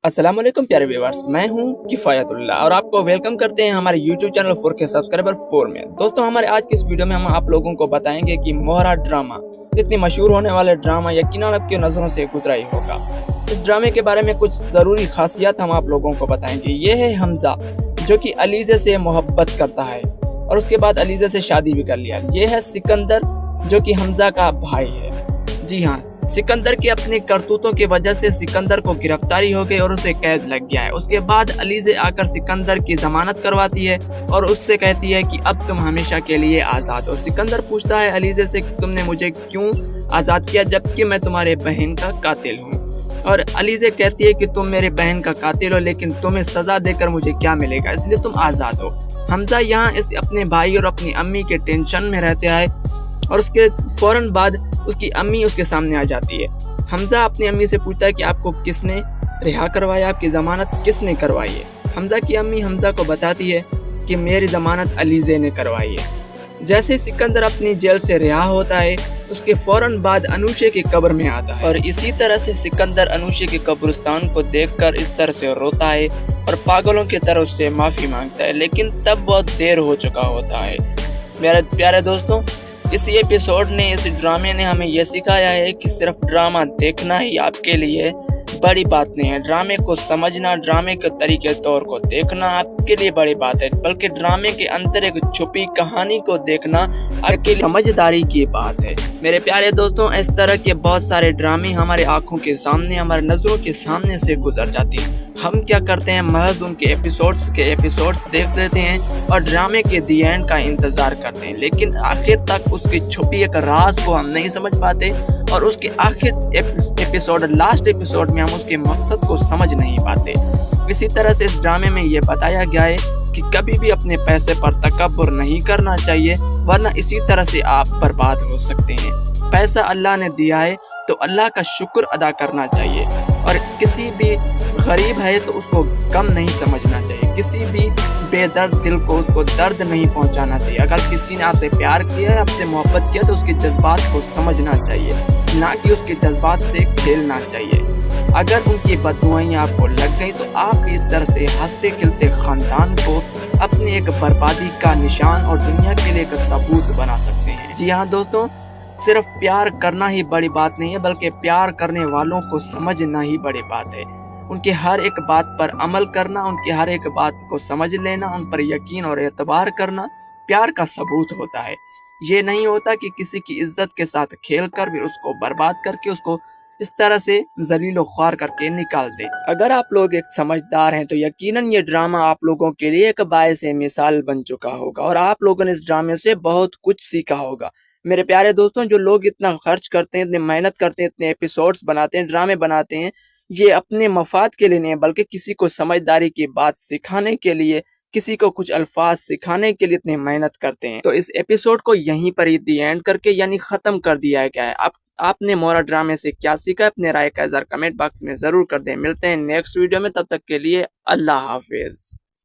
अस्सलाम वालेकुम प्यारे व्यूअर्स, मैं हूं किफायतुल्लाह और आपको वेलकम करते हैं हमारे YouTube चैनल 4K सब्सक्राइबर 4 में। दोस्तों, हमारे आज की इस वीडियो में हम आप लोगों को बताएंगे कि मोहरा ड्रामा, इतनी मशहूर होने वाले ड्रामा यकीनन आपकी नज़रों से गुजरा ही होगा। इस ड्रामे के बारे में कुछ ज़रूरी खासियत हम आप लोगों को बताएंगे। ये है हमजा, जो कि अलीज़े से मोहब्बत करता है और उसके बाद अलीज़े से शादी भी कर लिया। ये है सिकंदर, जो कि हमजा का भाई है। जी हाँ, सिकंदर के अपने करतूतों की वजह से सिकंदर को गिरफ्तारी हो गई और उसे कैद लग गया है। उसके बाद अलीज़े आकर सिकंदर की जमानत करवाती है और उससे कहती है कि अब तुम हमेशा के लिए आज़ाद हो। सिकंदर पूछता है अलीज़े से कि तुमने मुझे क्यों आज़ाद किया जबकि मैं तुम्हारे बहन का कातिल हूँ। और अलीज़े कहती है कि तुम मेरे बहन का कातिल हो, लेकिन तुम्हें सजा देकर मुझे क्या मिलेगा, इसलिए तुम आज़ाद हो। हमजा यहाँ इस अपने भाई और अपनी अम्मी के टेंशन में रहते हैं और उसके फौरन बाद उसकी अम्मी उसके सामने आ जाती है। हमजा अपनी अम्मी से पूछता है कि आपको किसने रिहा करवाया, आपकी ज़मानत किसने करवाई है। हमजा की अम्मी हमजा को बताती है कि मेरी ज़मानत अलीज़े ने करवाई है। जैसे सिकंदर अपनी जेल से रिहा होता है, उसके फौरन बाद अनूशे की कब्र में आता है और इसी तरह से सिकंदर अनूशे के कब्रिस्तान को देखकर इस तरह से रोता है और पागलों की तरह उससे माफ़ी मांगता है, लेकिन तब बहुत देर हो चुका होता है। मेरे प्यारे दोस्तों, इस एपिसोड ने, इस ड्रामे ने हमें यह सिखाया है कि सिर्फ ड्रामा देखना ही आपके लिए बड़ी बात नहीं है। ड्रामे को समझना, ड्रामे के तरीके तौर को देखना आपके लिए बड़ी बात है, बल्कि ड्रामे के अंदर एक छुपी कहानी को देखना आपके समझदारी की बात है। मेरे प्यारे दोस्तों, इस तरह के बहुत सारे ड्रामे हमारे आंखों के सामने, हमारे नज़रों के सामने से गुजर जाती हैं। हम क्या करते हैं, महज उनके एपिसोड्स देख लेते हैं और ड्रामे के दी एंड का इंतज़ार करते हैं, लेकिन आखिर तक उसकी छुपी एक राज को हम नहीं समझ पाते और उसके आखिर एपिसोड, लास्ट एपिसोड में हम उसके मकसद को समझ नहीं पाते। इसी तरह से इस ड्रामे में ये बताया गया है कि कभी भी अपने पैसे पर तकब्बुर नहीं करना चाहिए, वरना इसी तरह से आप बर्बाद हो सकते हैं। पैसा अल्लाह ने दिया है तो अल्लाह का शुक्र अदा करना चाहिए और किसी भी गरीब है तो उसको कम नहीं समझना चाहिए, किसी भी बेदर्द दिल को उसको दर्द नहीं पहुंचाना चाहिए। अगर किसी ने आपसे प्यार किया है, आपसे मोहब्बत किया, तो उसके जज्बात को समझना चाहिए, ना कि उसके जज्बात से खेलना चाहिए। अगर उनकी बददुआएं आपको लग गई तो आप इस तरह से हंसते खिलते खानदान को अपने एक बर्बादी का निशान और दुनिया के लिए एक सबूत बना सकते हैं। जी हाँ दोस्तों, सिर्फ प्यार करना ही बड़ी बात नहीं है, बल्कि प्यार करने वालों को समझना ही बड़ी बात है। उनकी हर एक बात पर अमल करना, उनकी हर एक बात को समझ लेना, उन पर यकीन और एतबार करना प्यार का सबूत होता है। ये नहीं होता कि किसी की इज्जत के साथ खेल कर भी उसको बर्बाद करके, उसको इस तरह से जलीलो ख्वार करके निकाल दे। अगर आप लोग एक समझदार हैं तो यकीनन ये ड्रामा आप लोगों के लिए एक बायस मिसाल बन चुका होगा और आप लोगों ने इस ड्रामे से बहुत कुछ सीखा होगा। मेरे प्यारे दोस्तों, जो लोग इतना खर्च करते हैं, इतनी मेहनत करते हैं, इतने एपिसोड्स बनाते हैं, ड्रामे बनाते हैं, ये अपने मफाद के लिए नहीं, बल्कि किसी को समझदारी की बात सिखाने के लिए, किसी को कुछ अल्फाज सिखाने के लिए इतनी मेहनत करते हैं। तो इस एपिसोड को यहीं पर ही दी एंड करके यानी खत्म कर दिया गया है। आपने मोहरा ड्रामे से क्या सीखा, अपने राय का इज़हार कमेंट बॉक्स में जरूर कर दें। मिलते हैं नेक्स्ट वीडियो में, तब तक के लिए अल्लाह हाफिज।